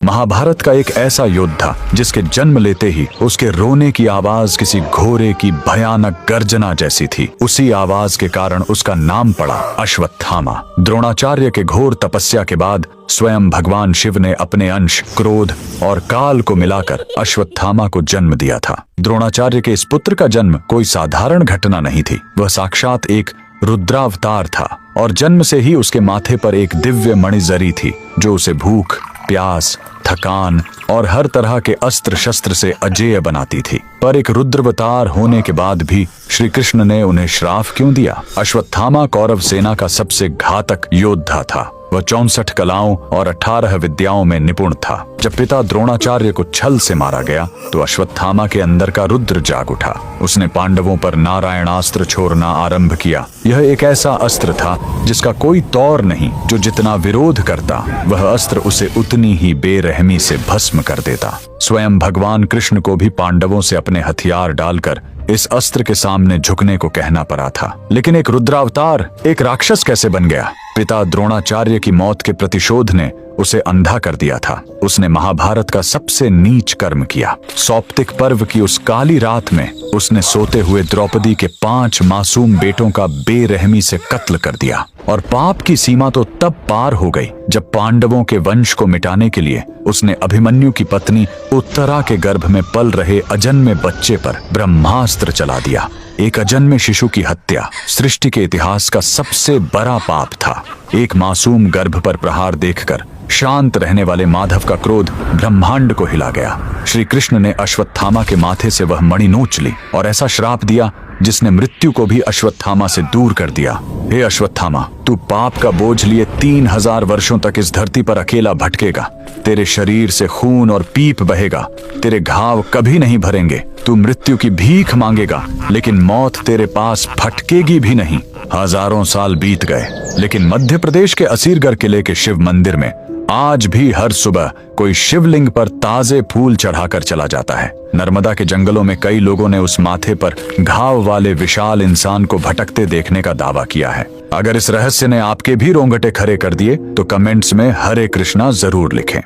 महाभारत का एक ऐसा योद्धा जिसके जन्म लेते ही उसके रोने की आवाज किसी घोड़े की भयानक गर्जना जैसी थी। उसी आवाज के कारण उसका नाम पड़ा अश्वत्थामा। द्रोणाचार्य के घोर तपस्या के बाद स्वयं भगवान शिव ने अपने अंश क्रोध और काल को मिलाकर अश्वत्थामा को जन्म दिया था। द्रोणाचार्य के इस पुत्र का जन्म कोई साधारण घटना नहीं थी। वह साक्षात एक रुद्रावतार था और जन्म से ही उसके माथे पर एक दिव्य मणिजरी थी जो उसे भूख, प्यास, थकान और हर तरह के अस्त्र शस्त्र से अजेय बनाती थी। पर एक रुद्रावतार होने के बाद भी श्री कृष्ण ने उन्हें श्राप क्यों दिया? अश्वत्थामा कौरव सेना का सबसे घातक योद्धा था। वह 64 कलाओं और 18 विद्याओं में निपुण था। जब पिता द्रोणाचार्य को छल से मारा गया तो अश्वत्थामा के अंदर का रुद्र जाग उठा। उसने पांडवों पर नारायणास्त्र छोड़ना आरंभ किया। यह एक ऐसा अस्त्र था जिसका कोई तौर नहीं। जो जितना विरोध करता वह अस्त्र उसे उतनी ही बेरहमी से भस्म कर देता। स्वयं भगवान कृष्ण को भी पांडवों से अपने हथियार डालकर इस अस्त्र के सामने झुकने को कहना पड़ा था। लेकिन एक रुद्रावतार एक राक्षस कैसे बन गया? पिता द्रोणाचार्य की मौत के प्रतिशोध ने उसे अंधा कर दिया था। उसने महाभारत का सबसे नीच कर्म किया। सौप्तिक पर्व की उस काली रात में उसने सोते हुए द्रौपदी के 5 मासूम बेटों का बेरहमी से कत्ल कर दिया। और पाप की सीमा तो तब पार हो गई जब पांडवों के वंश को मिटाने के लिए उसने अभिमन्यु की पत्नी उत्तरा के गर्भ में पल रहे अजन्मे बच्चे पर ब्रह्मास्त्र चला दिया। एक अजन्मे शिशु की हत्या सृष्टि के इतिहास का सबसे बड़ा पाप था। एक मासूम गर्भ पर प्रहार देखकर शांत रहने वाले माधव का क्रोध ब्रह्मांड को हिला गया। श्री कृष्ण ने अश्वत्थामा के माथे से वह मणि नोच ली और ऐसा श्राप दिया जिसने मृत्यु को भी अश्वत्थामा से दूर कर दिया। हे अश्वत्थामा, तू पाप का बोझ लिए 3000 वर्षों तक इस धरती पर अकेला भटकेगा। तेरे शरीर से खून और पीप बहेगा। तेरे घाव कभी नहीं भरेंगे। तू मृत्यु की भीख मांगेगा लेकिन मौत तेरे पास फटकेगी भी नहीं। हजारों साल बीत गए लेकिन मध्य प्रदेश के असीरगढ़ किले के शिव मंदिर में आज भी हर सुबह कोई शिवलिंग पर ताजे फूल चढ़ाकर चला जाता है। नर्मदा के जंगलों में कई लोगों ने उस माथे पर घाव वाले विशाल इंसान को भटकते देखने का दावा किया है। अगर इस रहस्य ने आपके भी रोंगटे खड़े कर दिए तो कमेंट्स में हरे कृष्णा जरूर लिखें।